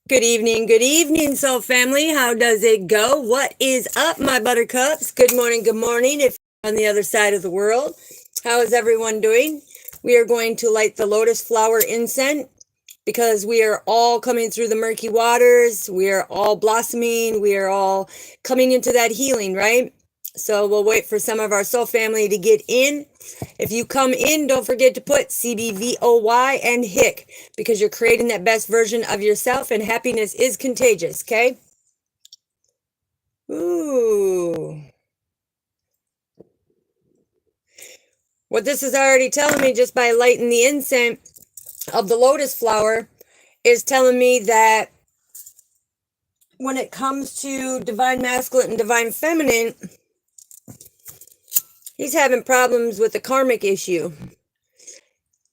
Good evening, soul family. How does it go? What is up, my buttercups? Good morning, if you're on the other side of the world. How is everyone doing? We are going to light the lotus flower incense because we are all coming through the murky waters. We are all blossoming. We are all coming into that healing, right? So we'll wait for some of our soul family to get in. If you come in, don't forget to put CBVOY and HICK because you're creating that best version of yourself and happiness is contagious, okay? Ooh. What this is already telling me just by lighting the incense of the lotus flower is telling me that when it comes to divine masculine and divine feminine, he's having problems with the karmic issue.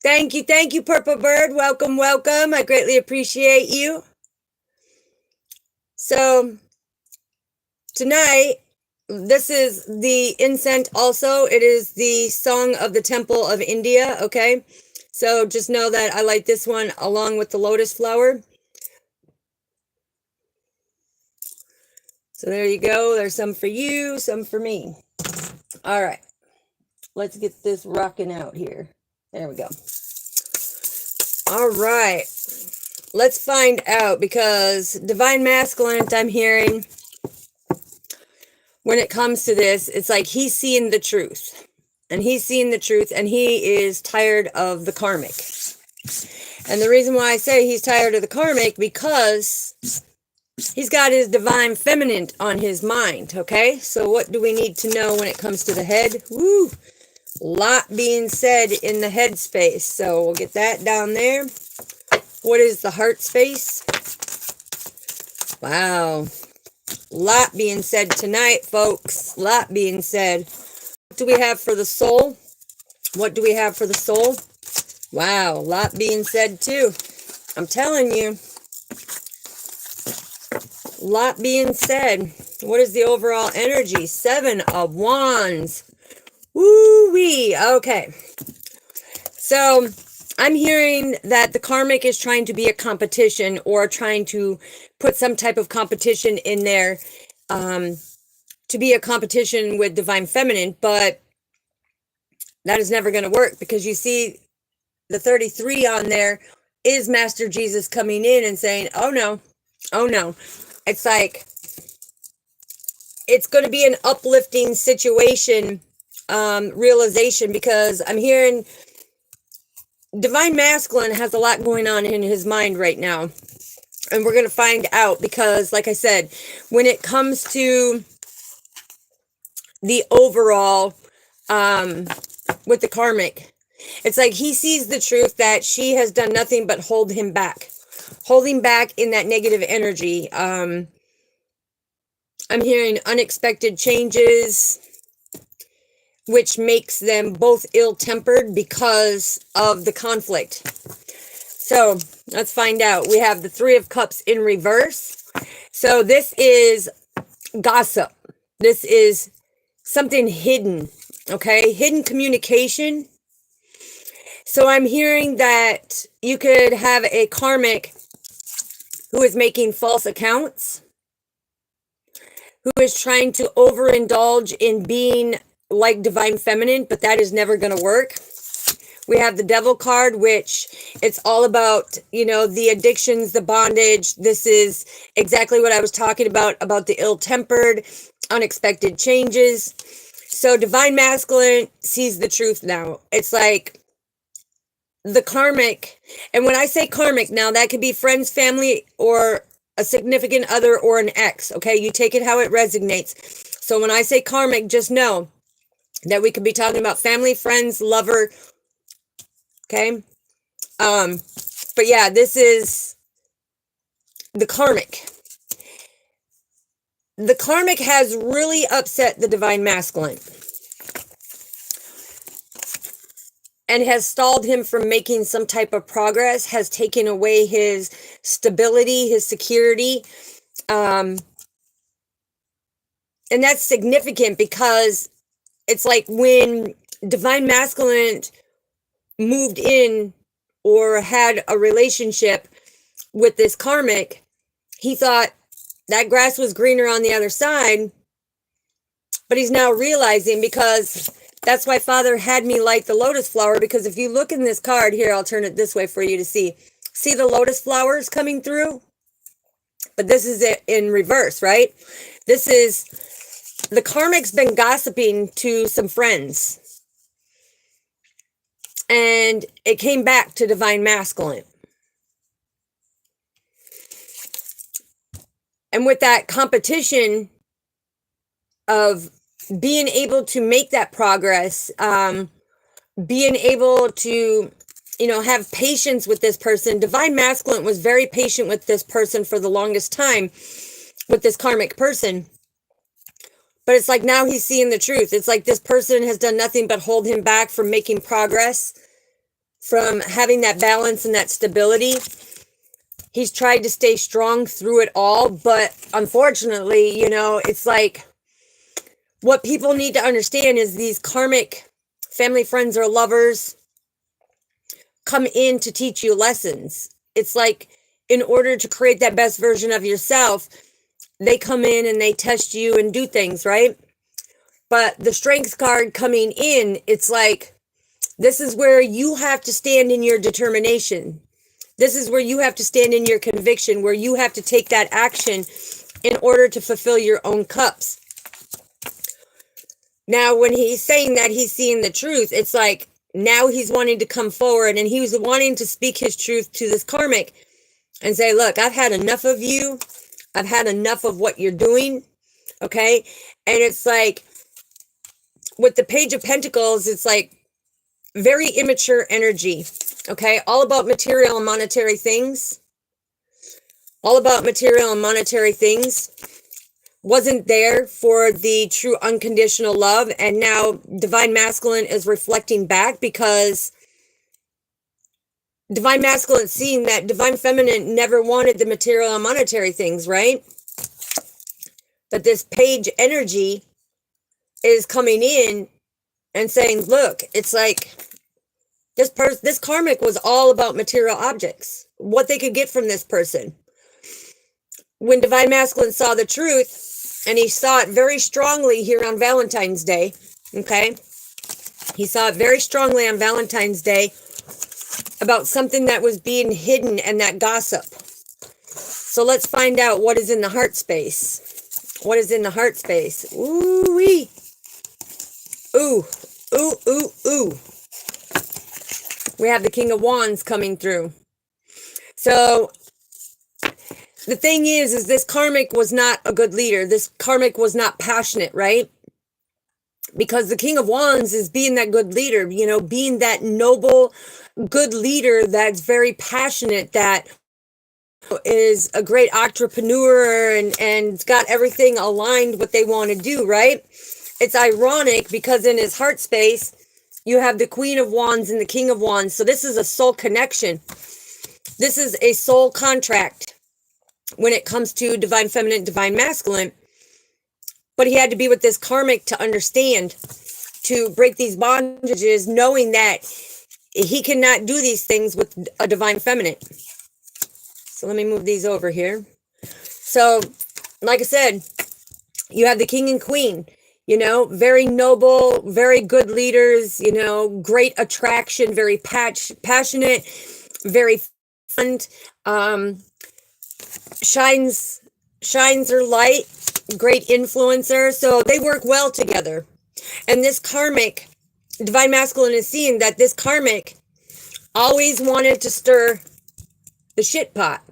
Thank you, Purple Bird. Welcome. I greatly appreciate you. So tonight, this is the incense also. It is the Song of the Temple of India, okay? So just know that I light this one along with the lotus flower. So there you go. There's some for you, some for me. All right. Let's get this rocking out here. There we go. All right. Let's find out, because divine masculine, I'm hearing, when it comes to this, it's like he's seeing the truth. And he's seeing the truth, and he is tired of the karmic. And the reason why I say he's tired of the karmic, because he's got his divine feminine on his mind, okay? So what do we need to know when it comes to the head? Woo! Lot being said in the head space. So we'll get that down there. What is the heart space? Wow. Lot being said tonight, folks. Lot being said. What do we have for the soul? What do we have for the soul? Wow. Lot being said too. I'm telling you. Lot being said. What is the overall energy? 7 of Wands. Woo-wee. Okay. So I'm hearing that the karmic is trying to be a competition, or trying to put some type of competition in there to be a competition with divine feminine, but that is never going to work, because you see the 33 on there is Master Jesus coming in and saying, oh no. It's like, it's going to be an uplifting situation, realization, because I'm hearing divine masculine has a lot going on in his mind right now. And we're going to find out, because like I said, when it comes to the overall, with the karmic, it's like he sees the truth that she has done nothing but holding back in that negative energy. I'm hearing unexpected changes, which makes them both ill-tempered because of the conflict. So let's find out. We have the 3 of Cups in reverse. So this is gossip. This is something hidden, okay? Hidden communication. So I'm hearing that you could have a karmic who is making false accounts, who is trying to overindulge in being like divine feminine, but that is never going to work. We have the Devil card, which it's all about, the addictions, the bondage. This is exactly what I was talking about the ill-tempered, unexpected changes. So divine masculine sees the truth now. It's like the karmic, and when I say karmic now, that could be friends, family, or a significant other, or an ex, okay? You take it how it resonates. So when I say karmic, just know that we could be talking about family, friends, lover, okay? But yeah, this is the karmic. The karmic has really upset the divine masculine and has stalled him from making some type of progress, has taken away his stability, his security. And that's significant, because it's like when divine masculine moved in or had a relationship with this karmic, he thought that grass was greener on the other side, but he's now realizing, because that's why Father had me light the lotus flower, because if you look in this card here, I'll turn it this way for you to see the lotus flowers coming through, but this is it in reverse, right? This is the karmic's been gossiping to some friends, and it came back to divine masculine. And with that competition of being able to make that progress, being able to, have patience with this person. Divine masculine was very patient with this person for the longest time, with this karmic person. But it's like now he's seeing the truth. It's like this person has done nothing but hold him back from making progress, from having that balance and that stability. He's tried to stay strong through it all, but unfortunately, it's like what people need to understand is these karmic family, friends, or lovers come in to teach you lessons. It's like in order to create that best version of yourself, they come in and they test you and do things, right? But the strength card coming in, it's like, this is where you have to stand in your determination. This is where you have to stand in your conviction, where you have to take that action in order to fulfill your own cups. Now, when he's saying that he's seeing the truth, it's like now he's wanting to come forward, and he was wanting to speak his truth to this karmic and say, look, I've had enough of you. I've had enough of what you're doing. Okay. And it's like with the Page of Pentacles, it's like very immature energy. Okay. All about material and monetary things. All about material and monetary things. Wasn't there for the true unconditional love. And now divine masculine is reflecting back, because divine masculine seeing that divine feminine never wanted the material and monetary things, right? But this page energy is coming in and saying, look, it's like this karmic was all about material objects, what they could get from this person. When divine masculine saw the truth, and he saw it very strongly here on Valentine's Day, okay? He saw it very strongly on Valentine's Day about something that was being hidden and that gossip. So let's find out what is in the heart space. What is in the heart space? Ooh-wee. Ooh, ooh, ooh, ooh. We have the King of Wands coming through. So the thing is this karmic was not a good leader. This karmic was not passionate, right? Because the King of Wands is being that good leader, being that noble, good leader that's very passionate, that is a great entrepreneur and got everything aligned what they want to do, right? It's ironic because in his heart space, you have the Queen of Wands and the King of Wands. So this is a soul connection. This is a soul contract when it comes to divine feminine, divine masculine. But he had to be with this karmic to understand, to break these bondages, knowing that he cannot do these things with a divine feminine. So let me move these over here. So, like I said, you have the King and Queen, very noble, very good leaders, great attraction, very passionate, very fun, shines her light, great influencer. So they work well together. And this karmic, divine masculine, is seeing that this karmic always wanted to stir the shit pot.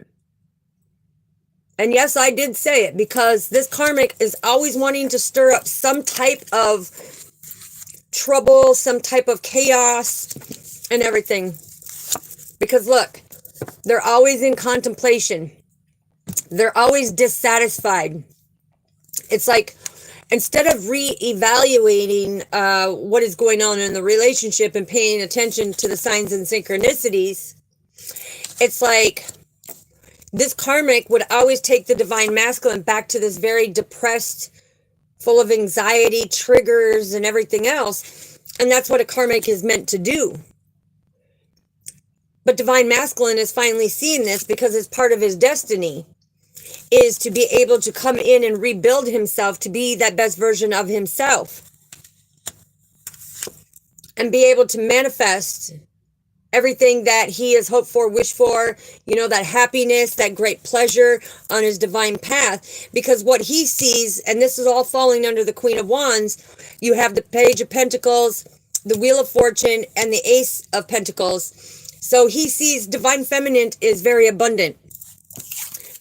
And yes, I did say it, because this karmic is always wanting to stir up some type of trouble, some type of chaos and everything. Because look, they're always in contemplation. They're always dissatisfied. It's like, instead of re-evaluating what is going on in the relationship and paying attention to the signs and synchronicities, it's like this karmic would always take the divine masculine back to this very depressed, full of anxiety, triggers, and everything else. And that's what a karmic is meant to do. But divine masculine is finally seeing this because it's part of his destiny. is to be able to come in and rebuild himself to be that best version of himself and be able to manifest everything that he has hoped for, wished for, you know, that happiness, that great pleasure on his divine path. Because what he sees, and this is all falling under the Queen of Wands, you have the Page of Pentacles, the Wheel of Fortune, and the Ace of Pentacles. So he sees Divine Feminine is very abundant.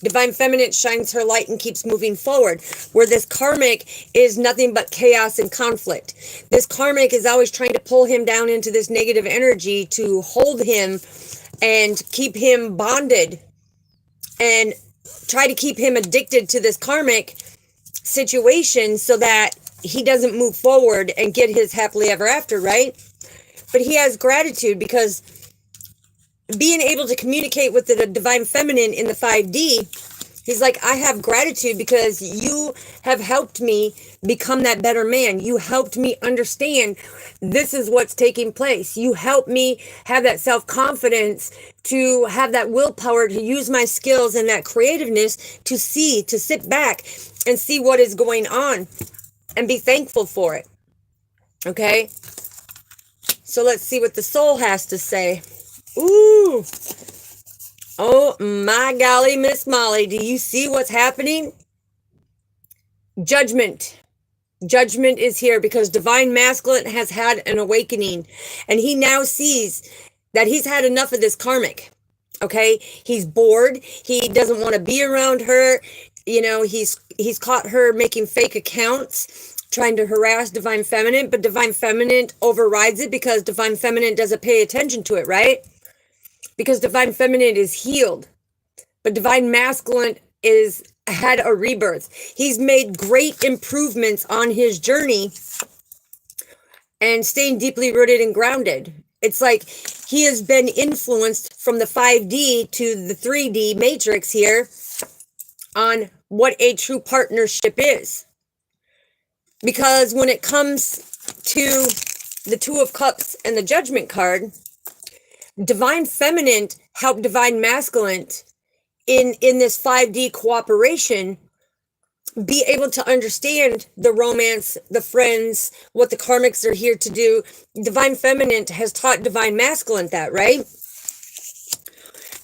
Divine Feminine shines her light and keeps moving forward, where this Karmic is nothing but chaos and conflict. This Karmic is always trying to pull him down into this negative energy to hold him and keep him bonded and try to keep him addicted to this Karmic situation so that he doesn't move forward and get his happily ever after, right? But he has gratitude because being able to communicate with the Divine Feminine in the 5D, he's like, I have gratitude because you have helped me become that better man. You helped me understand this is what's taking place. You helped me have that self-confidence, to have that willpower, to use my skills and that creativeness to sit back and see what is going on and be thankful for it. Okay? So let's see what the soul has to say. Ooh. Oh my golly, Miss Molly, do you see what's happening? Judgment. Judgment is here because Divine Masculine has had an awakening, and he now sees that he's had enough of this Karmic. Okay? He's bored. He doesn't want to be around her. You know, he's caught her making fake accounts, trying to harass Divine Feminine, but Divine Feminine overrides it because Divine Feminine doesn't pay attention to it, right? Because Divine Feminine is healed, but Divine Masculine had a rebirth. He's made great improvements on his journey and staying deeply rooted and grounded. It's like he has been influenced from the 5D to the 3D matrix here on what a true partnership is. Because when it comes to the Two of Cups and the Judgment card, Divine Feminine helped Divine Masculine in this 5D cooperation be able to understand the romance, the friends, what the Karmics are here to do. Divine Feminine has taught Divine Masculine that, right?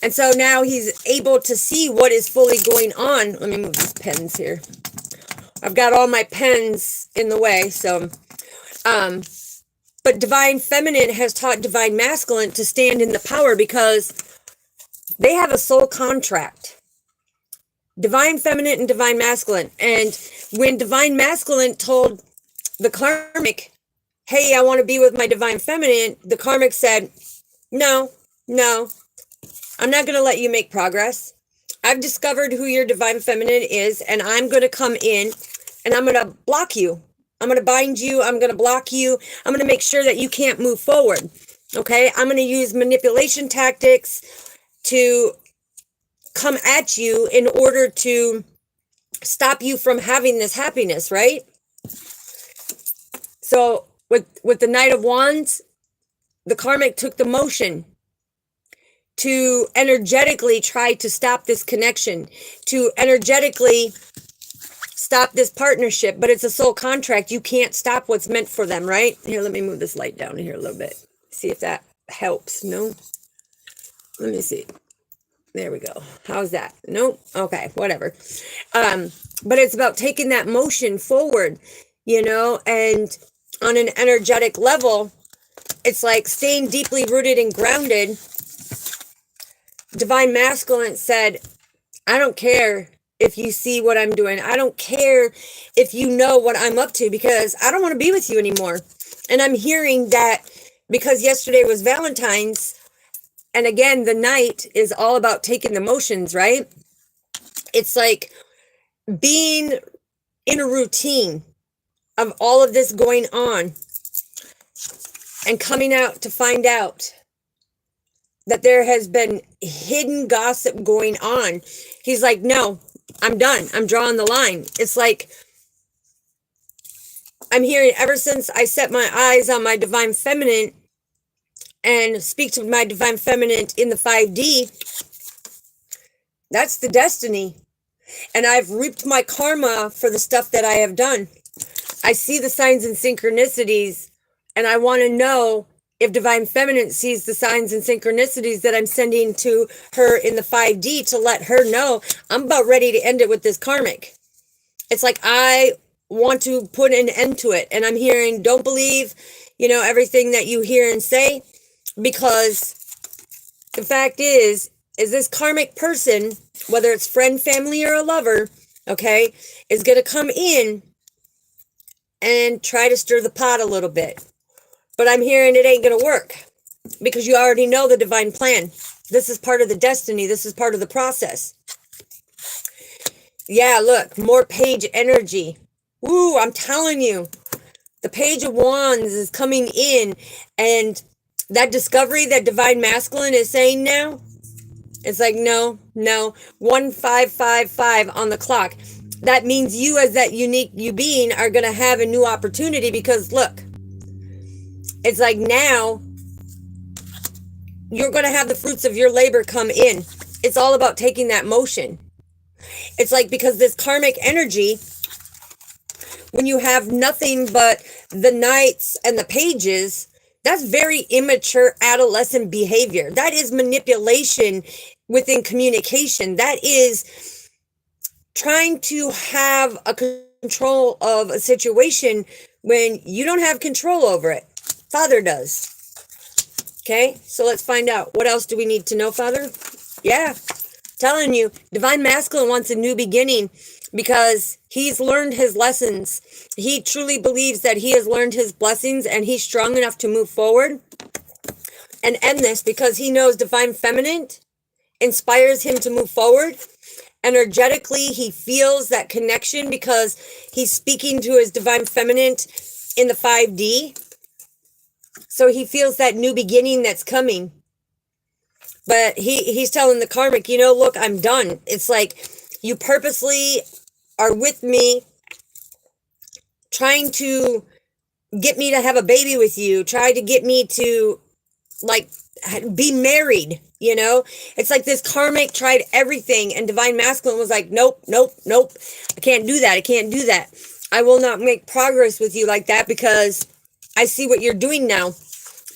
And so now he's able to see what is fully going on. Let me move these pens here. I've got all my pens in the way, so but Divine Feminine has taught Divine Masculine to stand in the power because they have a soul contract. Divine Feminine and Divine Masculine. And when Divine Masculine told the Karmic, hey, I want to be with my Divine Feminine, the Karmic said, no, I'm not going to let you make progress. I've discovered who your Divine Feminine is, and I'm going to come in and I'm going to block you. I'm going to bind you. I'm going to block you. I'm going to make sure that you can't move forward. Okay? I'm going to use manipulation tactics to come at you in order to stop you from having this happiness, right? So with the Knight of Wands, the Karmic took the motion to energetically try to stop this connection, to energetically stop this partnership, but it's a soul contract. You can't stop what's meant for them, right? Here, let me move this light down here a little bit. See if that helps. No? Let me see. There we go. How's that? Nope. Okay, whatever. But it's about taking that motion forward, you know, and on an energetic level, it's like staying deeply rooted and grounded. Divine Masculine said, I don't care if you see what I'm doing. I don't care if you know what I'm up to, because I don't want to be with you anymore. And I'm hearing that because yesterday was Valentine's, and again, the night is all about taking the motions, right? It's like being in a routine of all of this going on and coming out to find out that there has been hidden gossip going on. He's like, no, I'm done. I'm drawing the line. It's like, I'm hearing ever since I set my eyes on my Divine Feminine and speak to my Divine Feminine in the 5D, that's the destiny. And I've reaped my karma for the stuff that I have done. I see the signs and synchronicities, and I want to know if Divine Feminine sees the signs and synchronicities that I'm sending to her in the 5D to let her know I'm about ready to end it with this karmic. It's like I want to put an end to it. And I'm hearing, don't believe, everything that you hear and say, because the fact is this karmic person, whether it's friend, family, or a lover, okay, is going to come in and try to stir the pot a little bit. But I'm hearing it ain't going to work because you already know the divine plan. This is part of the destiny. This is part of the process. Yeah, look, more page energy. Woo, I'm telling you, the Page of Wands is coming in, and that discovery that Divine Masculine is saying now, it's like, no, 1555 on the clock. That means you as that unique you being are going to have a new opportunity because look, it's like now you're going to have the fruits of your labor come in. It's all about taking that motion. It's like because this karmic energy, when you have nothing but the knights and the pages, that's very immature adolescent behavior. That is manipulation within communication. That is trying to have a control of a situation when you don't have control over it. Father does. Okay, so let's find out. What else do we need to know, Father? Yeah, telling you, Divine Masculine wants a new beginning because he's learned his lessons. He truly believes that he has learned his blessings and he's strong enough to move forward and end this because he knows Divine Feminine inspires him to move forward. Energetically, he feels that connection because he's speaking to his Divine Feminine in the 5D. So he feels that new beginning that's coming. But he's telling the karmic, look, I'm done. It's like you purposely are with me, trying to get me to have a baby with you, try to get me to like be married, It's like this karmic tried everything and Divine Masculine was like, nope. I can't do that. I will not make progress with you like that because I see what you're doing now.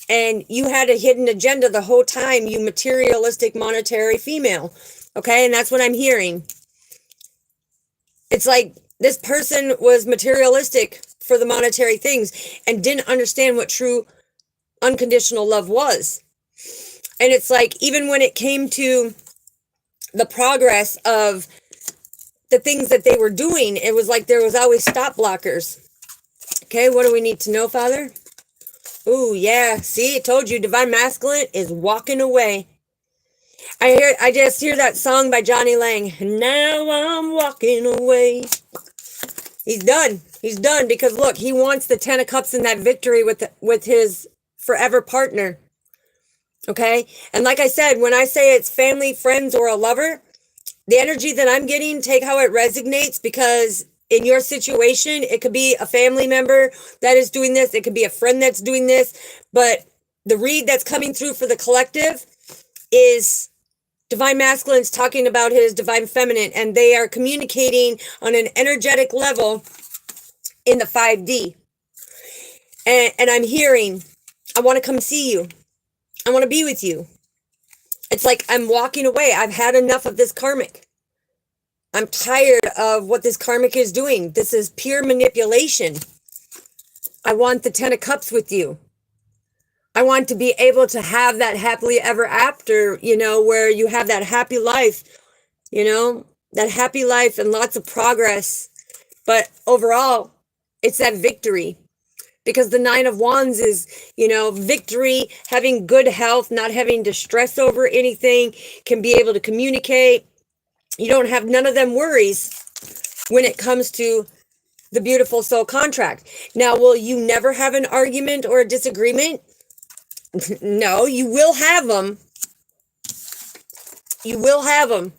And you had a hidden agenda the whole time, you materialistic monetary female. Okay, and that's what I'm hearing. It's like this person was materialistic for the monetary things and didn't understand what true unconditional love was. And it's like, even when it came to the progress of the things that they were doing, it was like there was always stop blockers. Okay, what do we need to know, Father? Ooh, yeah. See, I told you, Divine Masculine is walking away. I just hear that song by Johnny Lang. Now I'm walking away. He's done. He's done because look, he wants the 10 of Cups in that victory with his forever partner. Okay? And like I said, when I say it's family, friends, or a lover, the energy that I'm getting, take how it resonates because in your situation, it could be a family member that is doing this. It could be a friend that's doing this. But the read that's coming through for the collective is Divine Masculine's talking about his Divine Feminine, and they are communicating on an energetic level in the 5D. And I'm hearing, I want to come see you. I want to be with you. It's like I'm walking away. I've had enough of this karmic. I'm tired of what this karmic is doing. This is pure manipulation. I want the 10 of Cups with you. I want to be able to have that happily ever after, where you have that happy life, that happy life and lots of progress. But overall, it's that victory. Because the 9 of Wands is, victory, having good health, not having to stress over anything, can be able to communicate. You don't have none of them worries when it comes to the beautiful soul contract. Now, will you never have an argument or a disagreement? No, you will have them. You will have them.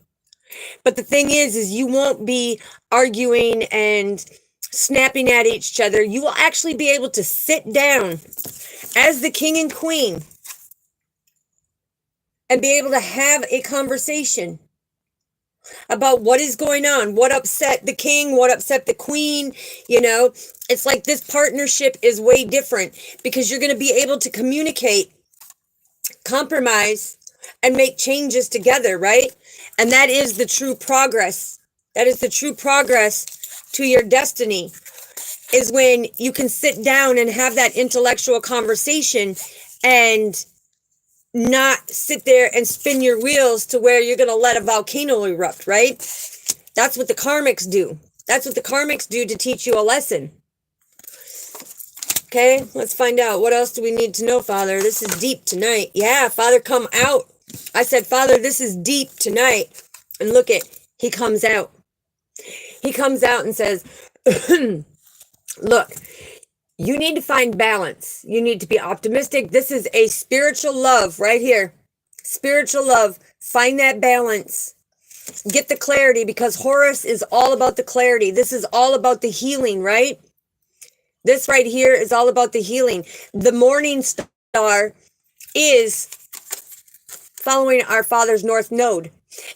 But the thing is you won't be arguing and snapping at each other. You will actually be able to sit down as the king and queen and be able to have a conversation. about what is going on, what upset the king, what upset the queen. You know, it's like this partnership is way different because you're going to be able to communicate, compromise, and make changes together, right? And that is the true progress. That is the true progress to your destiny, is when you can sit down and have that intellectual conversation and not sit there and spin your wheels to where you're going to let a volcano erupt, right? That's what the karmics do. That's what the karmics do to teach you a lesson. Okay, let's find out. What else do we need to know, Father? This is deep tonight. Yeah, Father, come out. I said, Father, this is deep tonight. And look it, he comes out. He comes out and says, look, you need to find balance. You need to be optimistic. This is a spiritual love right here. Spiritual love. Find that balance. Get the clarity, because Horus is all about the clarity. This is all about the healing, right? This right here is all about the healing. The morning star is following our Father's North Node.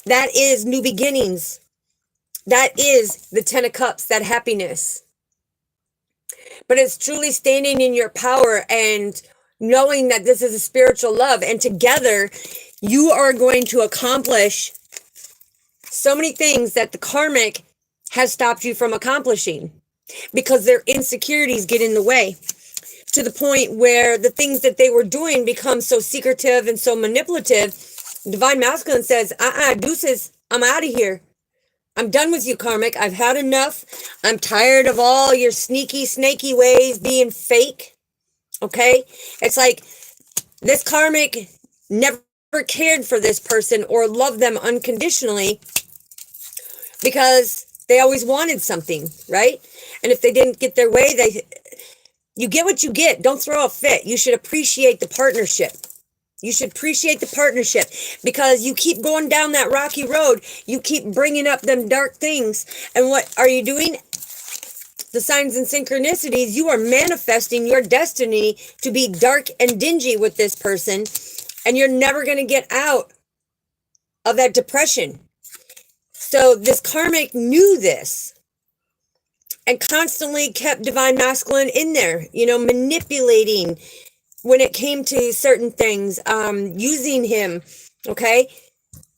That is new beginnings. That is the 10 of Cups, that happiness. But it's truly standing in your power and knowing that this is a spiritual love. And together, you are going to accomplish so many things that the karmic has stopped you from accomplishing, because their insecurities get in the way, to the point where the things that they were doing become so secretive and so manipulative. Divine Masculine says, deuces, I'm out of here. I'm done with you, karmic. I've had enough. I'm tired of all your sneaky, snaky ways being fake. Okay? It's like this karmic never cared for this person or loved them unconditionally, because they always wanted something, right? And if they didn't get their way, you get what you get. Don't throw a fit. You should appreciate the partnership. You should appreciate the partnership, because you keep going down that rocky road. You keep bringing up them dark things. And what are you doing? The signs and synchronicities, you are manifesting your destiny to be dark and dingy with this person. And you're never going to get out of that depression. So this karmic knew this and constantly kept Divine Masculine in there, you know, manipulating when it came to certain things, using him, okay?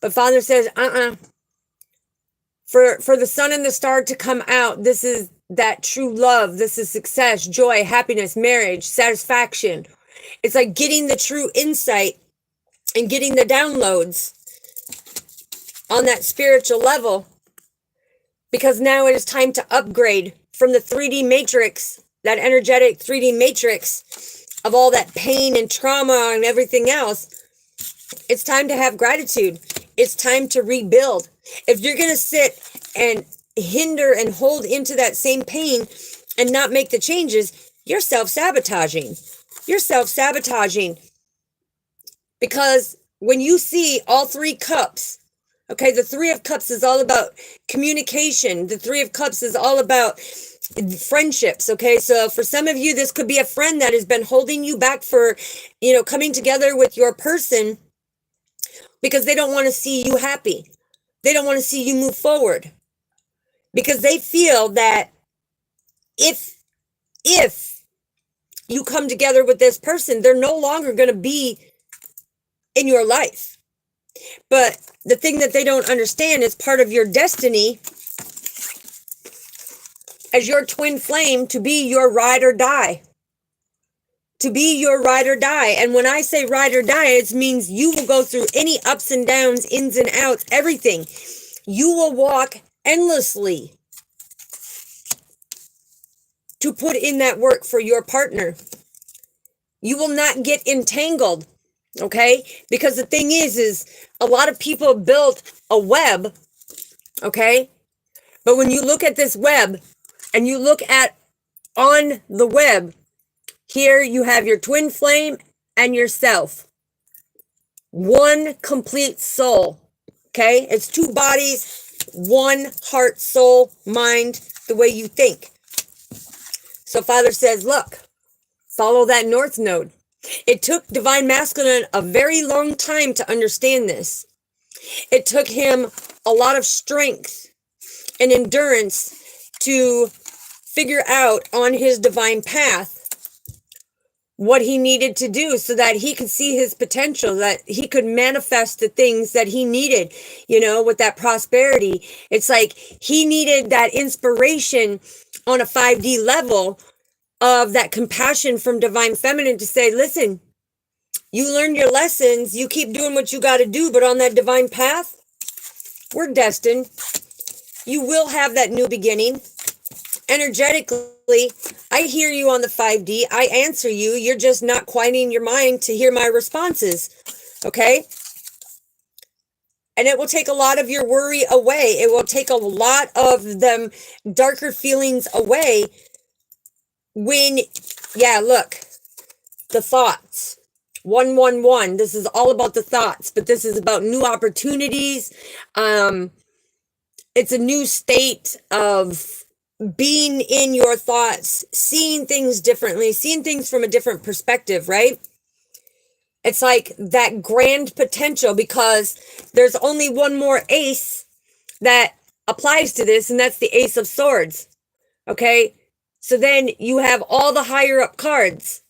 But Father says, For the sun and the star to come out, this is that true love. This is success, joy, happiness, marriage, satisfaction. It's like getting the true insight and getting the downloads on that spiritual level, because now it is time to upgrade from the 3D matrix, that energetic 3D matrix of all that pain and trauma and everything else. It's time to have gratitude. It's time to rebuild. If you're going to sit and hinder and hold into that same pain and not make the changes, you're self-sabotaging. You're self-sabotaging, because when you see all 3 cups, okay, the 3 of Cups is all about communication. The 3 of Cups is all about friendships, okay? So for some of you, this could be a friend that has been holding you back for, you know, coming together with your person, because they don't want to see you happy. They don't want to see you move forward, because they feel that if you come together with this person, they're no longer going to be in your life. But the thing that they don't understand is part of your destiny as your twin flame to be your ride or die. To be your ride or die. And when I say ride or die, it means you will go through any ups and downs, ins and outs, everything. You will walk endlessly to put in that work for your partner. You will not get entangled, okay? Because the thing is a lot of people build a web, okay? But when you look at this web and you look at on the web, here you have your twin flame and yourself. One complete soul, okay? It's 2 bodies, 1 heart, soul, mind, the way you think. So Father says, look, follow that North Node. It took Divine Masculine a very long time to understand this. It took him a lot of strength and endurance to figure out on his divine path what he needed to do so that he could see his potential, that he could manifest the things that he needed, with that prosperity. It's like he needed that inspiration on a 5D level of that compassion from divine feminine to say, listen, you learned your lessons, you keep doing what you got to do, but on that divine path, we're destined. You will have that new beginning. Energetically, I hear you on the 5D. I answer you. You're just not quieting your mind to hear my responses. Okay? And it will take a lot of your worry away. It will take a lot of them darker feelings away when, look, the thoughts. 111. This is all about the thoughts, but this is about new opportunities. It's a new state of being in your thoughts, seeing things differently, seeing things from a different perspective, right? It's like that grand potential, because there's only one more ace that applies to this, and that's the Ace of Swords. Okay? So then you have all the higher up cards,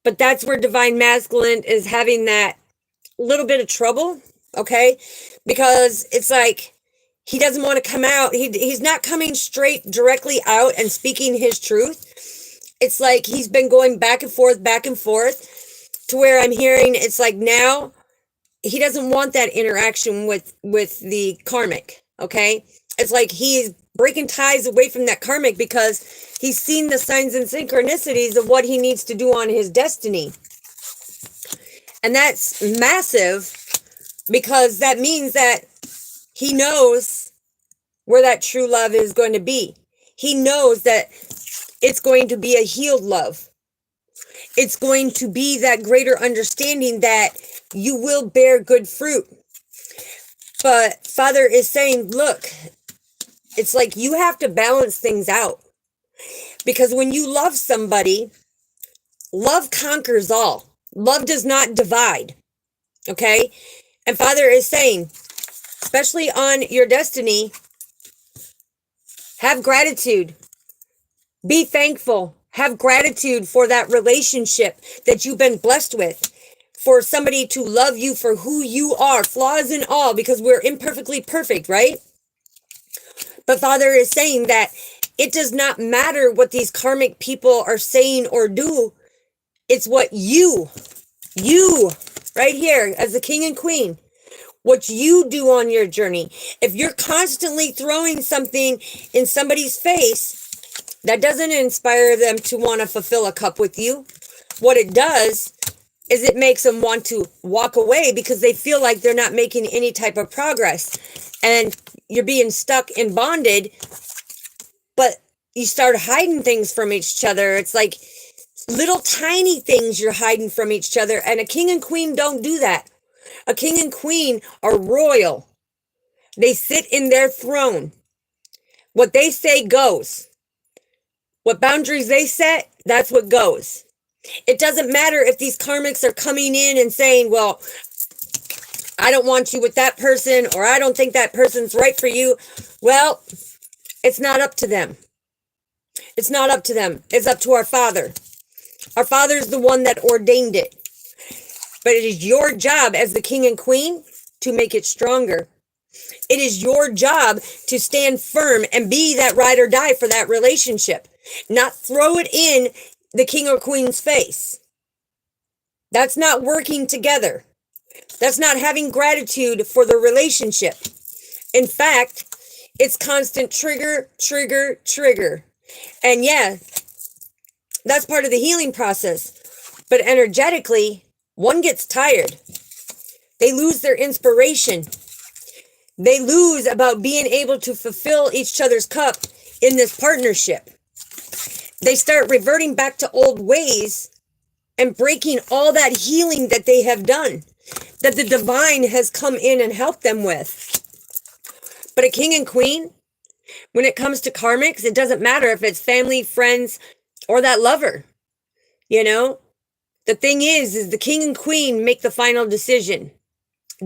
but that's where Divine Masculine is having that little bit of trouble, okay? Because it's like, he doesn't want to come out. He's not coming straight directly out and speaking his truth. It's like he's been going back and forth to where I'm hearing it's like now he doesn't want that interaction with the karmic, okay? It's like he's breaking ties away from that karmic because he's seen the signs and synchronicities of what he needs to do on his destiny. And that's massive, because that means that he knows where that true love is going to be. He knows that it's going to be a healed love. It's going to be that greater understanding that you will bear good fruit. But Father is saying, look, it's like you have to balance things out. Because when you love somebody, love conquers all. Love does not divide. Okay? And Father is saying, especially on your destiny, have gratitude. Be thankful. Have gratitude for that relationship that you've been blessed with. For somebody to love you for who you are, flaws and all, because we're imperfectly perfect, right? But Father is saying that it does not matter what these karmic people are saying or do. It's what you, right here, as the king and queen, what you do on your journey. If you're constantly throwing something in somebody's face, that doesn't inspire them to want to fulfill a cup with you. What it does is it makes them want to walk away because they feel like they're not making any type of progress. And you're being stuck and bonded, but you start hiding things from each other. It's like little tiny things you're hiding from each other. And a king and queen don't do that. A king and queen are royal. They sit in their throne. What they say goes. What boundaries they set, that's what goes. It doesn't matter if these karmics are coming in and saying, well, I don't want you with that person, or I don't think that person's right for you. Well, it's not up to them. It's not up to them. It's up to our Father. Our Father is the one that ordained it. But it is your job as the king and queen to make it stronger. It is your job to stand firm and be that ride or die for that relationship. Not throw it in the king or queen's face. That's not working together. That's not having gratitude for the relationship. In fact, it's constant trigger. And yeah, that's part of the healing process. But energetically, one gets tired. They lose their inspiration. They lose about being able to fulfill each other's cup in this partnership. They start reverting back to old ways and breaking all that healing that they have done, that the divine has come in and helped them with. But a king and queen, when it comes to karmics, it doesn't matter if it's family, friends, or that lover. You know, the thing is the king and queen make the final decision.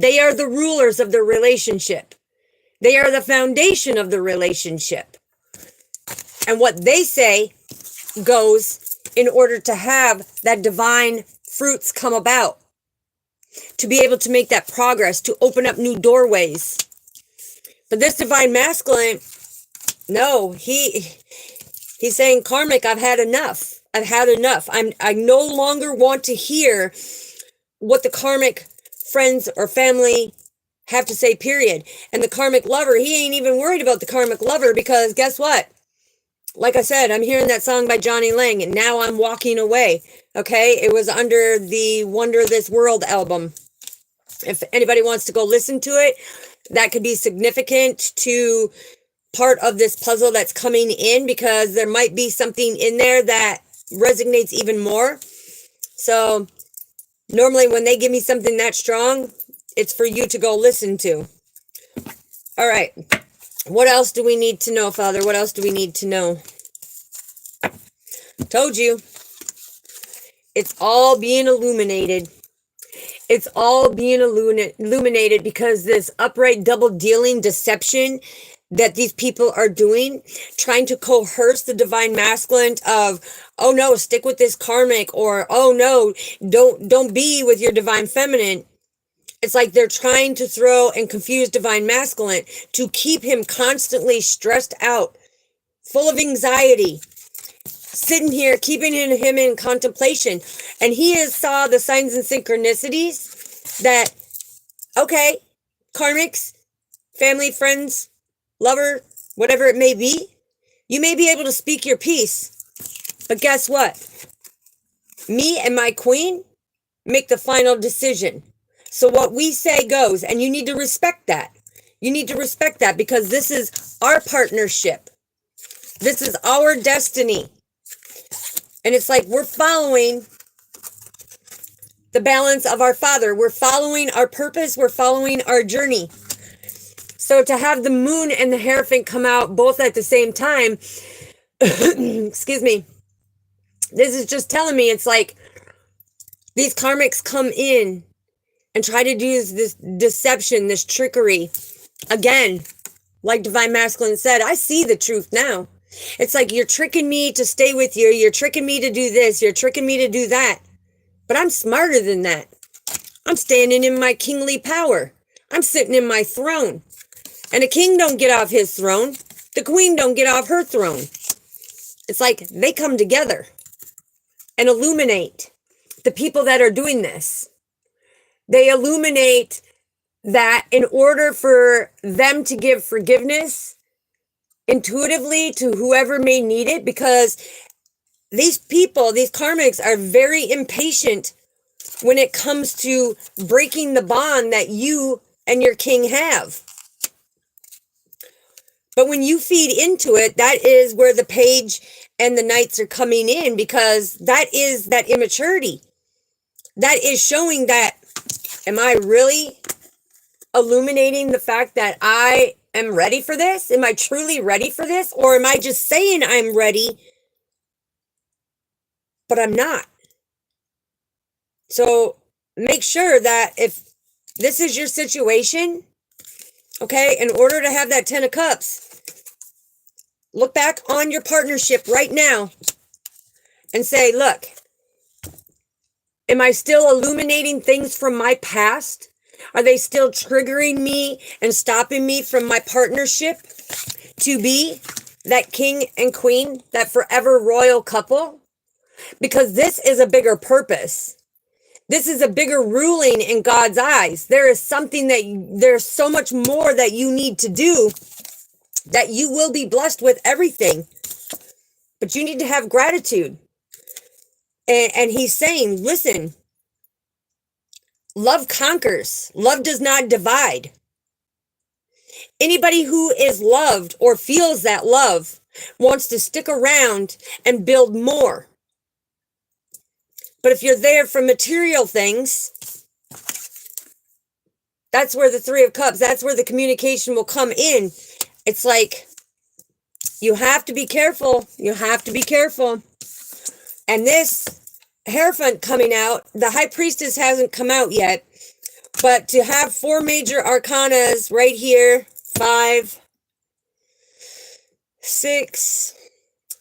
They are the rulers of the relationship. They are the foundation of the relationship. And what they say goes in order to have that divine fruits come about. To be able to make that progress, to open up new doorways. But this divine masculine, no, he's saying, Karmic, I've had enough. I've had enough. I no longer want to hear what the karmic friends or family have to say, period. And the karmic lover, he ain't even worried about the karmic lover, because guess what? Like I said, I'm hearing that song by Johnny Lang, and now I'm walking away. Okay, it was under the Wonder of This World album. If anybody wants to go listen to it, that could be significant to part of this puzzle that's coming in, because there might be something in there that resonates even more. So normally when they give me something that strong, it's for you to go listen to. All right. What else do we need to know, Father? What else do we need to know? Told you. It's all being illuminated. It's all being illuminated because this upright double dealing deception that these people are doing, trying to coerce the divine masculine of, oh no, stick with this karmic, or oh no, don't be with your divine feminine. It's like they're trying to throw and confuse divine masculine to keep him constantly stressed out, full of anxiety, sitting here, keeping him in contemplation. And he has saw the signs and synchronicities that, okay, karmics, family, friends, lover, whatever it may be, you may be able to speak your piece. But guess what? Me and my queen make the final decision. So what we say goes, and you need to respect that. You need to respect that, because this is our partnership. This is our destiny. And it's like we're following the balance of our Father. We're following our purpose. We're following our journey. So to have the moon and the Hierophant come out both at the same time, excuse me, this is just telling me it's like these karmics come in and try to do this deception, this trickery. Again, like Divine Masculine said, I see the truth now. It's like you're tricking me to stay with you. You're tricking me to do this. You're tricking me to do that. But I'm smarter than that. I'm standing in my kingly power. I'm sitting in my throne. And a king don't get off his throne. The queen don't get off her throne. It's like they come together and illuminate the people that are doing this. They illuminate that in order for them to give forgiveness intuitively to whoever may need it, because these people, these karmics, are very impatient when it comes to breaking the bond that you and your king have. But when you feed into it, that is where the page and the knights are coming in, because that is that immaturity. That is showing that, am I really illuminating the fact that I am ready for this? Am I truly ready for this? Or am I just saying I'm ready, but I'm not? So make sure that if this is your situation, okay, in order to have that 10 of Cups, look back on your partnership right now and say, look, am I still illuminating things from my past? Are they still triggering me and stopping me from my partnership to be that king and queen, that forever royal couple? Because this is a bigger purpose. This is a bigger ruling in God's eyes. There is something there's so much more that you need to do, that you will be blessed with everything. But you need to have gratitude. And he's saying, listen, love conquers. Love does not divide. Anybody who is loved or feels that love wants to stick around and build more. But if you're there for material things, that's where the 3 of Cups, that's where the communication will come in. It's like, you have to be careful. You have to be careful. And this Hierophant coming out, the High Priestess hasn't come out yet, But to have 4 major arcanas right here, 5, 6,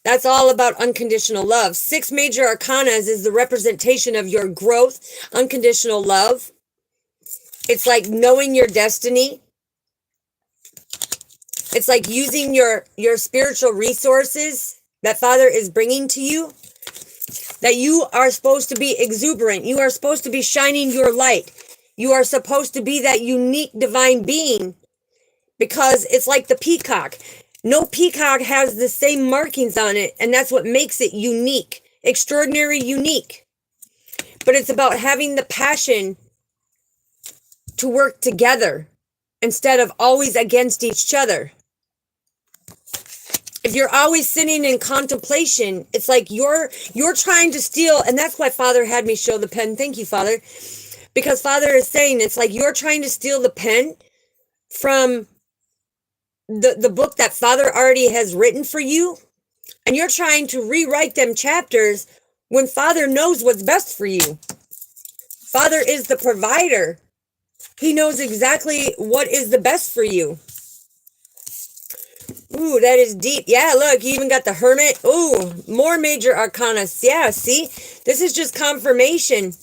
that's all about unconditional love. 6 major arcanas is the representation of your growth, unconditional love. It's like knowing your destiny. It's like using your spiritual resources that Father is bringing to you. That you are supposed to be exuberant. You are supposed to be shining your light. You are supposed to be that unique divine being. Because it's like the peacock. No peacock has the same markings on it, and that's what makes it unique. Extraordinary, unique. But it's about having the passion to work together instead of always against each other. If you're always sitting in contemplation, it's like you're trying to steal, and that's why Father had me show the pen. Thank you, Father. Because Father is saying it's like you're trying to steal the pen from the book that Father already has written for you, and you're trying to rewrite them chapters when Father knows what's best for you. Father is the provider. He knows exactly what is the best for you. Ooh, that is deep. Yeah, look, you even got the Hermit. Ooh, more major arcana. Yeah, see? This is just confirmation.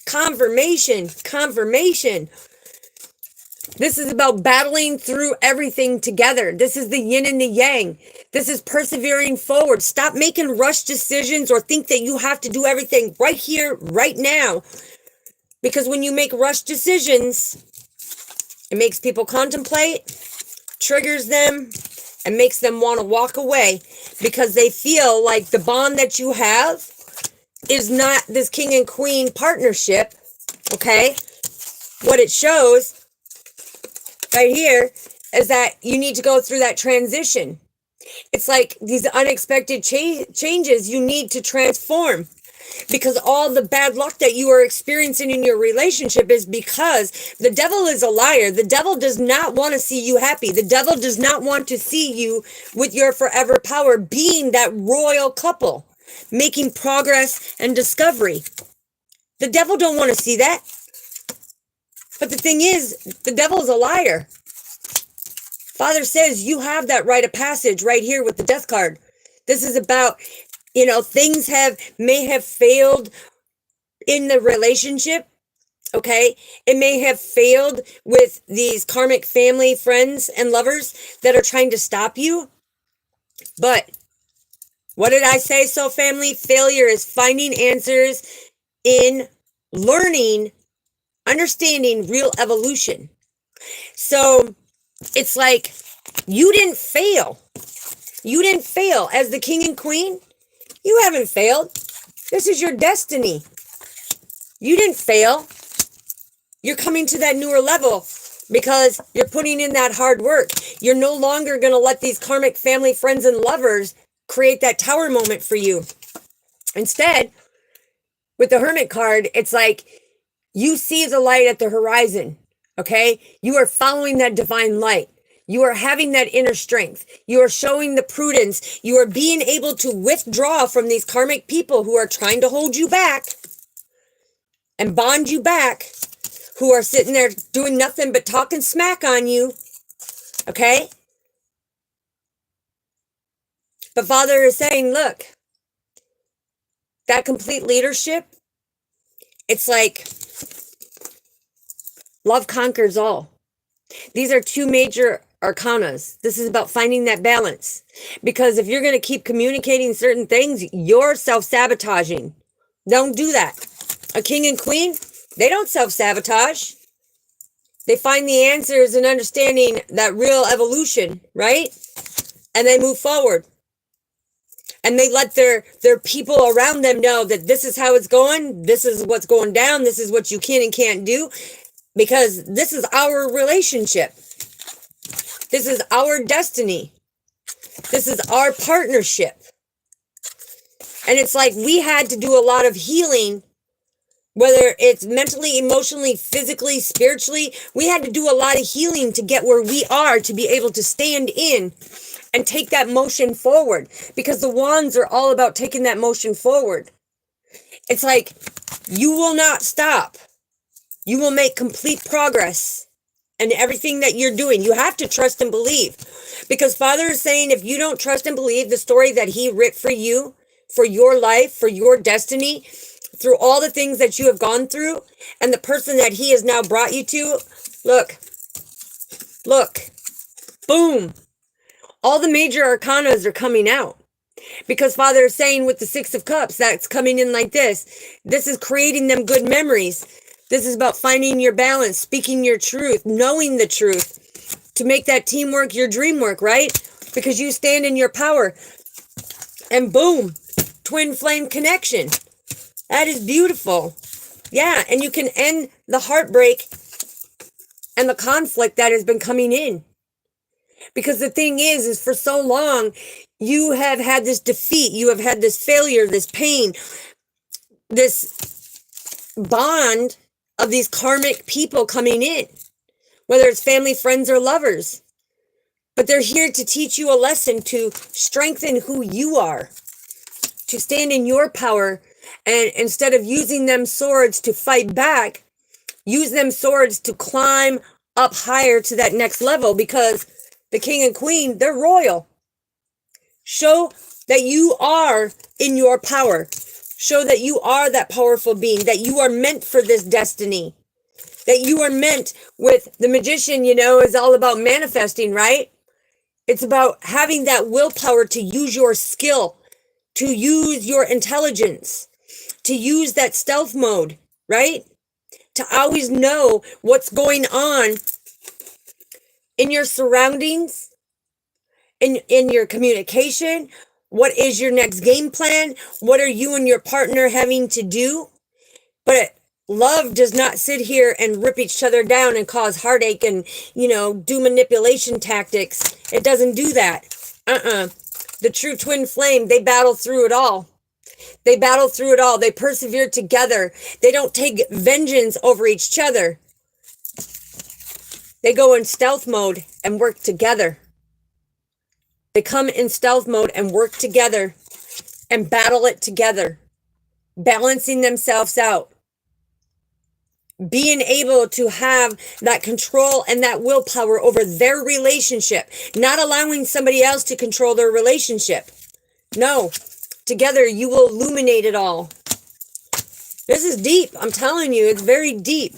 Confirmation. Confirmation. This is about battling through everything together. This is the yin and the yang. This is persevering forward. Stop making rush decisions or think that you have to do everything right here, right now. Because when you make rush decisions, it makes people contemplate, triggers them, and makes them want to walk away because they feel like the bond that you have is not this king and queen partnership, okay? What it shows right here is that you need to go through that transition. It's like these unexpected changes you need to transform. Because all the bad luck that you are experiencing in your relationship is because the devil is a liar. The devil does not want to see you happy. The devil does not want to see you with your forever power being that royal couple, making progress and discovery. The devil don't want to see that. But the thing is, the devil is a liar. Father says you have that rite of passage right here with the death card. This is about, things may have failed in the relationship, okay? It may have failed with these karmic family, friends, and lovers that are trying to stop you. But what did I say, Soul Family? Failure is finding answers in learning, understanding real evolution. So it's like you didn't fail. You didn't fail as the king and queen. You haven't failed. This is your destiny. You didn't fail. You're coming to that newer level because you're putting in that hard work. You're no longer going to let these karmic family, friends, and lovers create that tower moment for you. Instead, with the Hermit card, it's like you see the light at the horizon, okay? You are following that divine light. You are having that inner strength. You are showing the prudence. You are being able to withdraw from these karmic people who are trying to hold you back and bond you back, who are sitting there doing nothing but talking smack on you, okay? But Father is saying, look, that complete leadership, it's like love conquers all. These are 2 major arcanas. This is about finding that balance. Because if you're going to keep communicating certain things, you're self-sabotaging. Don't do that. A king and queen, they don't self-sabotage. They find the answers and understanding that real evolution, right? And they move forward. And they let their people around them know that this is how it's going. This is what's going down. This is what you can and can't do. Because this is our relationship. This is our destiny. This is our partnership. And it's like we had to do a lot of healing, whether it's mentally, emotionally, physically, spiritually. We had to do a lot of healing to get where we are, to be able to stand in and take that motion forward. Because the wands are all about taking that motion forward. It's like you will not stop. You will make complete progress in everything that you're doing. You have to trust and believe, because Father is saying if you don't trust and believe the story that he writ for you, for your life, for your destiny, through all the things that you have gone through and the person that he has now brought you to, look, boom, all the major arcanas are coming out. Because Father is saying with the Six of Cups, that's coming in like this. This is creating them good memories. This is about finding your balance, speaking your truth, knowing the truth, to make that teamwork your dream work, right? Because you stand in your power. And boom, twin flame connection. That is beautiful. Yeah, and you can end the heartbreak and the conflict that has been coming in. Because the thing is for so long, you have had this defeat, you have had this failure, this pain, this bond of these karmic people coming in, whether it's family, friends, or lovers. But they're here to teach you a lesson, to strengthen who you are, to stand in your power, and instead of using them swords to fight back, use them swords to climb up higher to that next level, because the king and queen, they're royal. Show that you are in your power. Show that you are that powerful being, that you are meant for this destiny, that you are meant with the magician, is all about manifesting, right? It's about having that willpower to use your skill, to use your intelligence, to use that stealth mode, right? To always know what's going on in your surroundings, in your communication. What is your next game plan? What are you and your partner having to do? But love does not sit here and rip each other down and cause heartache and, do manipulation tactics. It doesn't do that. The true twin flame, they battle through it all. They battle through it all. They persevere together. They don't take vengeance over each other. They go in stealth mode and work together. They come in stealth mode and work together and battle it together, balancing themselves out, being able to have that control and that willpower over their relationship, not allowing somebody else to control their relationship. No, together you will illuminate it all. This is deep. I'm telling you, it's very deep.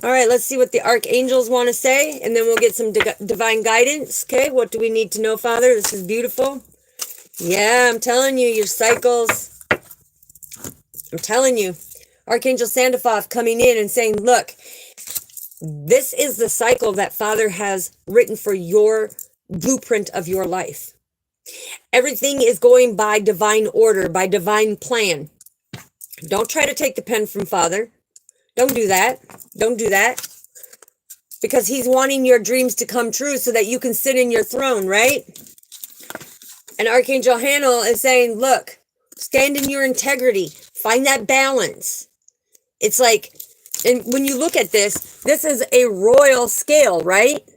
All right, let's see what the archangels want to say, and then we'll get some divine guidance. Okay, what do we need to know, Father? This is beautiful. Yeah, I'm telling you, your cycles. I'm telling you. Archangel Sandalphon coming in and saying, look, this is the cycle that Father has written for your blueprint of your life. Everything is going by divine order, by divine plan. Don't try to take the pen from Father. Don't do that. Don't do that. Because he's wanting your dreams to come true so that you can sit in your throne, right? And Archangel Haniel is saying, look, stand in your integrity. Find that balance. It's like, and when you look at this is a royal scale, right?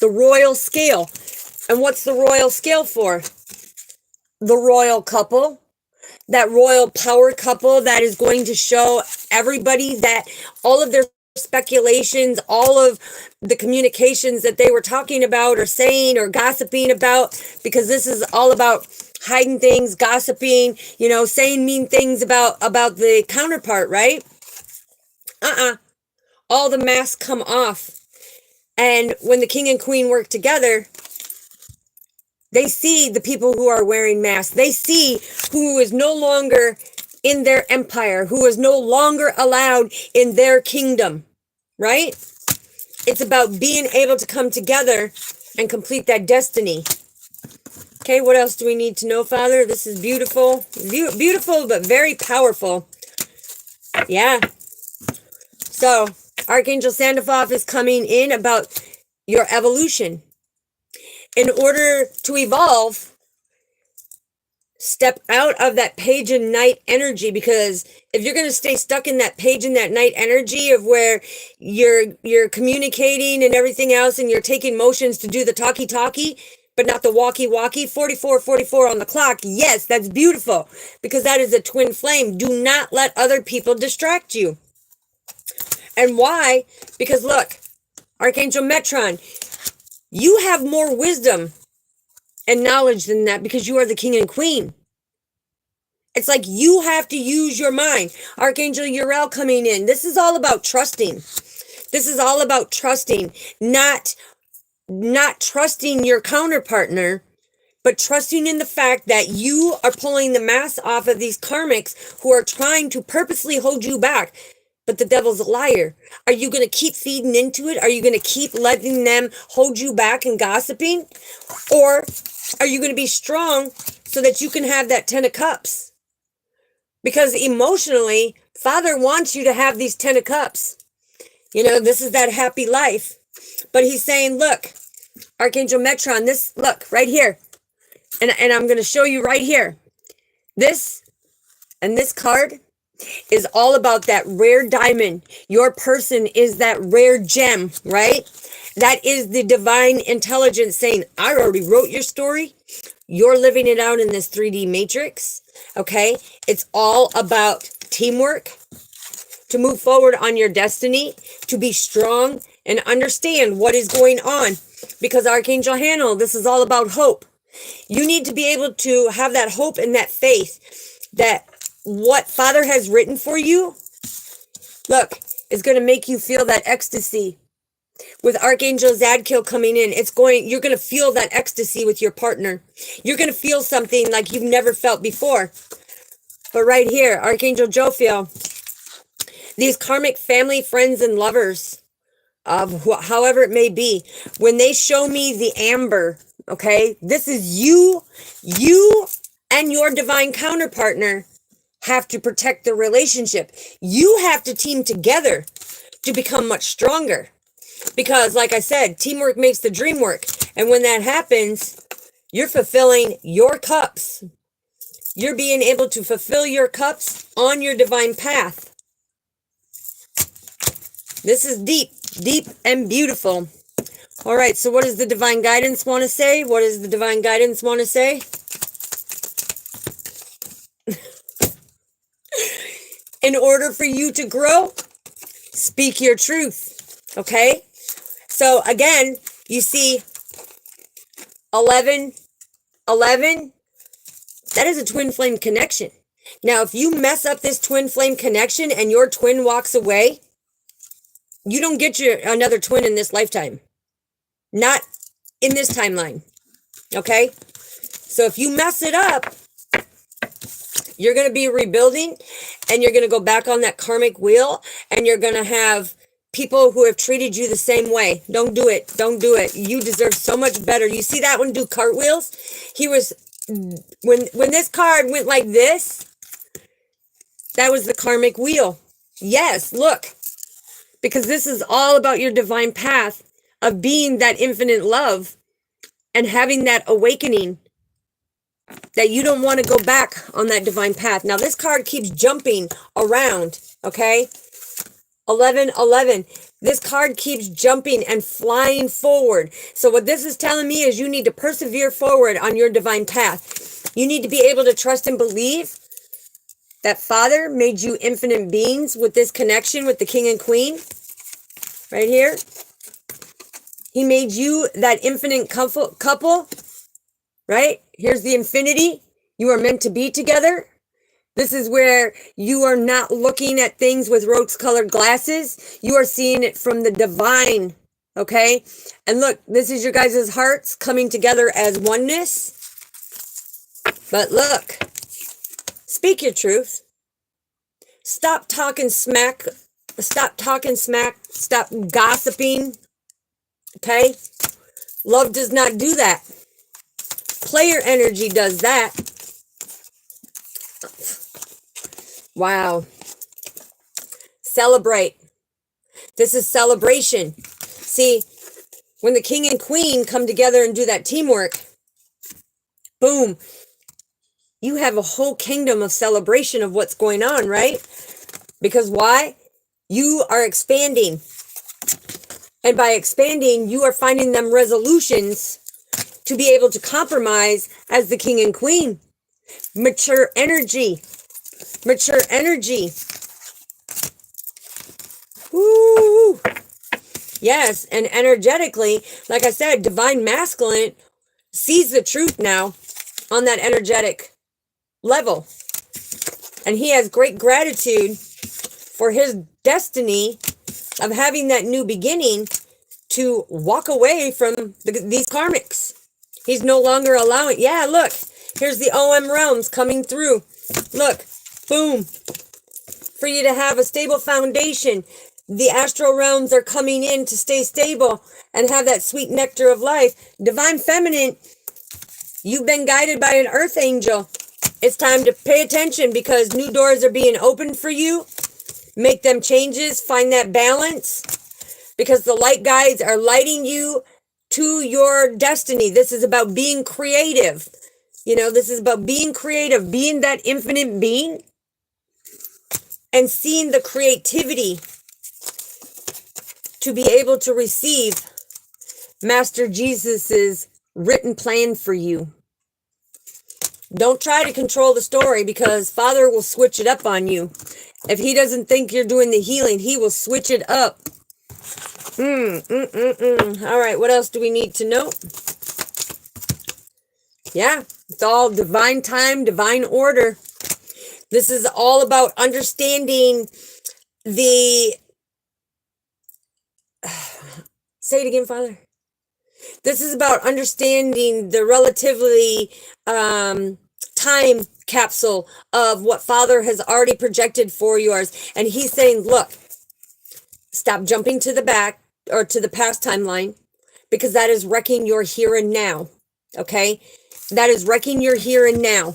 The royal scale. And what's the royal scale for? The royal couple. That royal power couple that is going to show everybody that all of their speculations, all of the communications that they were talking about or saying or gossiping about, because this is all about hiding things, gossiping, saying mean things about the counterpart, right? All the masks come off. And when the king and queen work together, they see the people who are wearing masks. They see who is no longer in their empire, who is no longer allowed in their kingdom, right? It's about being able to come together and complete that destiny. Okay, what else do we need to know, Father? This is beautiful. Beautiful, but very powerful. Yeah. So, Archangel Sandalphon is coming in about your evolution. In order to evolve, step out of that page and night energy, because if you're going to stay stuck in that page and that night energy of where you're communicating and everything else, and you're taking motions to do the talkie, but not the walkie, 44 on the clock. Yes, that's beautiful, because that is a twin flame. Do not let other people distract you. And why? Because look, Archangel Metron, you have more wisdom and knowledge than that because you are the king and queen. It's like you have to use your mind. Archangel Uriel coming in. This is all about trusting. This is all about trusting, not trusting your counterpartner, but trusting in the fact that you are pulling the mask off of these karmics who are trying to purposely hold you back. But the devil's a liar. Are you going to keep feeding into it? Are you going to keep letting them hold you back and gossiping? Or are you going to be strong so that you can have that 10 of cups? Because emotionally, Father wants you to have these 10 of cups. You know, this is that happy life. But he's saying, look, Archangel Metron, this, look, right here. And I'm going to show you right here. This and this card is all about that rare diamond. Your person is that rare gem, right? That is the divine intelligence saying, I already wrote your story. You're living it out in this 3D matrix, okay? It's all about teamwork, to move forward on your destiny, to be strong and understand what is going on. Because Archangel Hannah, this is all about hope. You need to be able to have that hope and that faith that what Father has written for you, look, is going to make you feel that ecstasy. With Archangel Zadkiel coming in, you're going to feel that ecstasy with your partner. You're going to feel something like you've never felt before. But right here, Archangel Jophiel, these karmic family, friends, and lovers, of however it may be, when they show me the amber, okay, this is you and your divine counterpartner have to protect the relationship. You have to team together to become much stronger. Because, like I said, teamwork makes the dream work. And when that happens, you're fulfilling your cups. You're being able to fulfill your cups on your divine path. This is deep, deep and beautiful. All right, so what does the divine guidance want to say? What does the divine guidance want to say? In order for you to grow, speak your truth, okay? So again, you see 11, that is a twin flame connection. Now, if you mess up this twin flame connection and your twin walks away, you don't get another twin in this lifetime. Not in this timeline, okay? So if you mess it up, you're going to be rebuilding and you're going to go back on that karmic wheel and you're going to have people who have treated you the same way. Don't do it. Don't do it. You deserve so much better. You see that one do cartwheels? He was, when this card went like this, that was the karmic wheel. Yes, look, because this is all about your divine path of being that infinite love and having that awakening that you don't want to go back on that divine path. Now, this card keeps jumping around, okay? 11. This card keeps jumping and flying forward. So what this is telling me is you need to persevere forward on your divine path. You need to be able to trust and believe that Father made you infinite beings with this connection with the King and Queen. Right here. He made you that infinite couple. Right? Here's the infinity. You are meant to be together. This is where you are not looking at things with rose-colored glasses. You are seeing it from the divine. Okay? And look, this is your guys' hearts coming together as oneness. But look, speak your truth. Stop talking smack. Stop talking smack. Stop gossiping. Okay? Love does not do that. Player energy does that. Wow. Celebrate. This is celebration. See, when the king and queen come together and do that teamwork, boom, you have a whole kingdom of celebration of what's going on, right? Because why? You are expanding. And by expanding, you are finding them resolutions to be able to compromise as the king and queen. Mature energy. Mature energy. Woo! Yes, and energetically, like I said, divine masculine sees the truth now on that energetic level. And he has great gratitude for his destiny of having that new beginning to walk away from these karmics. He's no longer allowing, yeah, look, here's the OM realms coming through. Look, boom. For you to have a stable foundation, the astral realms are coming in to stay stable and have that sweet nectar of life. Divine feminine, you've been guided by an earth angel. It's time to pay attention because new doors are being opened for you. Make them changes, find that balance, because the light guides are lighting you to your destiny. This is about being creative. You know, this is about being creative, being that infinite being and seeing the creativity to be able to receive Master Jesus's written plan for you. Don't try to control the story because Father will switch it up on you. If he doesn't think you're doing the healing, he will switch it up. All right, what else do we need to know? Yeah, it's all divine time, divine order. This is all about understanding the... Say it again, Father. This is about understanding the relatively time capsule of what Father has already projected for yours. And he's saying, look, stop jumping to the back or to the past timeline because that is wrecking your here and now. Okay? That is wrecking your here and now.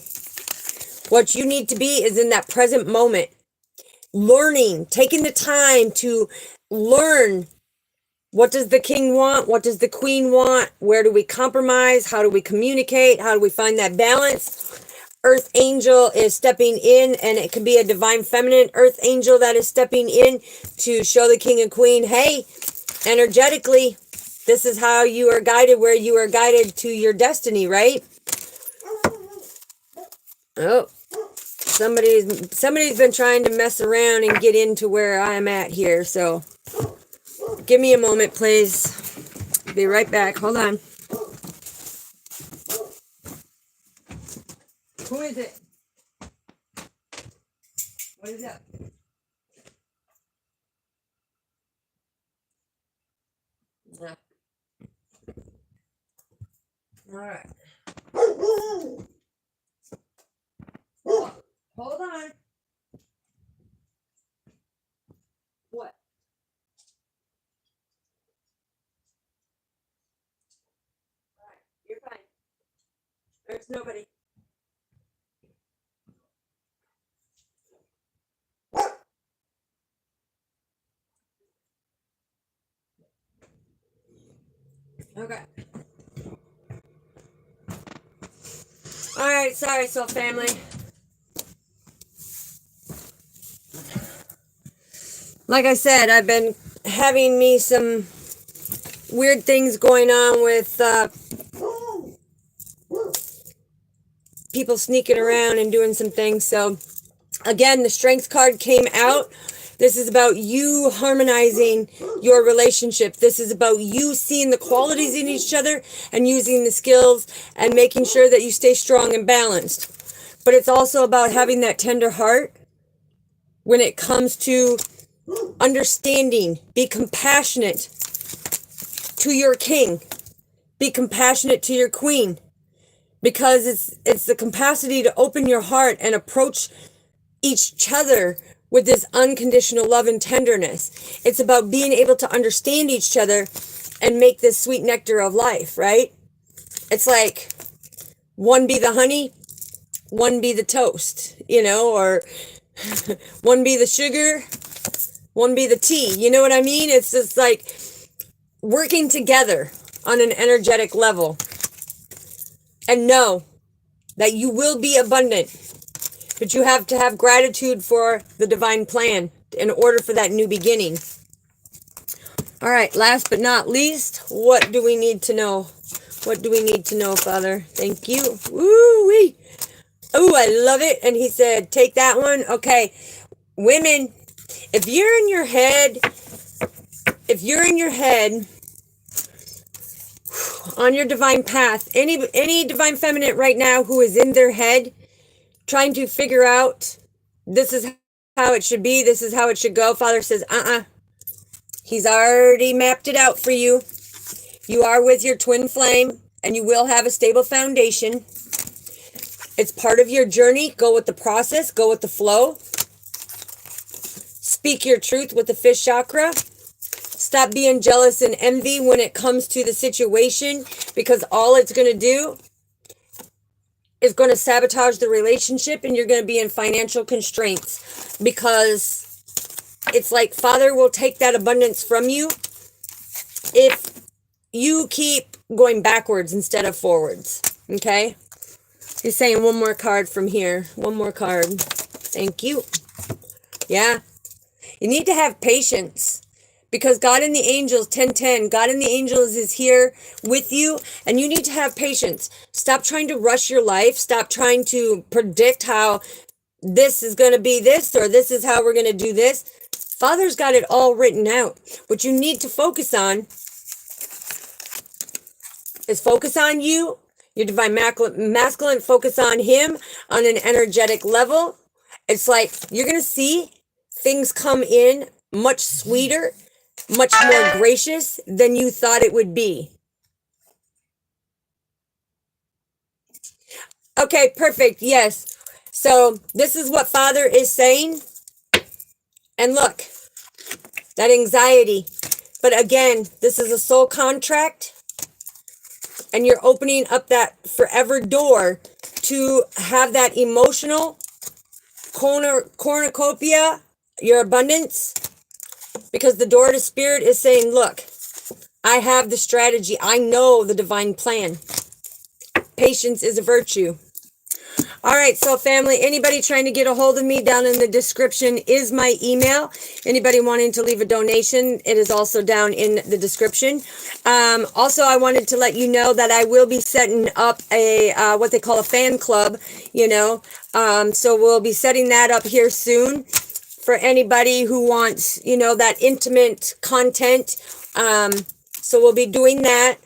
What you need to be is in that present moment. Learning, taking the time to learn. What does the king want? What does the queen want? Where do we compromise? How do we communicate? How do we find that balance? Earth angel is stepping in, and it can be a divine feminine earth angel that is stepping in to show the king and queen, hey, energetically, this is how you are guided, where you are guided to your destiny, right? Oh, somebody's been trying to mess around and get into where I'm at here, so... Give me a moment, please. Be right back. Hold on. Who is it? What is up? No. All right. Hold on. What? You're fine. There's nobody. Okay. All right, sorry, soul family. Like I said, I've been having me some weird things going on with people sneaking around and doing some things. So again, the strength card came out. This is about you harmonizing your relationship. This is about you seeing the qualities in each other and using the skills and making sure that you stay strong and balanced. But it's also about having that tender heart when it comes to understanding. Be compassionate to your king. Be compassionate to your queen. Because it's the capacity to open your heart and approach each other with this unconditional love and tenderness. It's about being able to understand each other and make this sweet nectar of life, right? It's like one be the honey, one be the toast, you know, or one be the sugar, one be the tea. You know what I mean? It's just like working together on an energetic level. And know that you will be abundant. But you have to have gratitude for the divine plan in order for that new beginning. All right, last but not least, what do we need to know? What do we need to know, Father? Thank you. Woo-wee. Oh, I love it. And he said, take that one. Okay, women, if you're in your head if you're in your head on your divine path, any divine feminine right now who is in their head trying to figure out this is how it should be, this is how it should go, Father says, he's already mapped it out for you. You are with your twin flame and you will have a stable foundation. It's part of your journey. Go with the process, go with the flow. Speak your truth with the fish chakra. Stop being jealous and envy when it comes to the situation, because all it's going to do is going to sabotage the relationship and you're going to be in financial constraints, because it's like Father will take that abundance from you if you keep going backwards instead of forwards. Okay? He's saying one more card from here. One more card. Thank you. Yeah. You need to have patience, because God and the angels, 1010, God and the angels is here with you, and you need to have patience. Stop trying to rush your life. Stop trying to predict how this is going to be this, or this is how we're going to do this. Father's got it all written out. What you need to focus on is focus on you, your divine masculine, focus on him on an energetic level. It's like you're going to see things come in much sweeter, much more gracious than you thought it would be. Okay, perfect. Yes. So this is what Father is saying. And look, that anxiety. But again, this is a soul contract. And you're opening up that forever door to have that emotional cornucopia, your abundance. Because the door to spirit is saying, look, I have the strategy. I know the divine plan. Patience is a virtue. All right, so family, anybody trying to get a hold of me, down in the description is my email. Anybody wanting to leave a donation, it is also down in the description. Also, I wanted to let you know that I will be setting up a what they call a fan club, so we'll be setting that up here soon for anybody who wants, that intimate content. So we'll be doing that.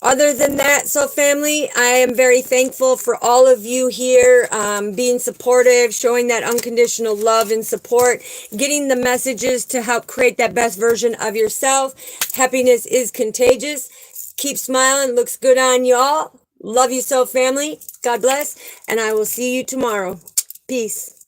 Other than that, so family, I am very thankful for all of you here, being supportive, showing that unconditional love and support, getting the messages to help create that best version of yourself. Happiness is contagious. Keep smiling. Looks good on y'all. Love you so, family. God bless. And I will see you tomorrow. Peace.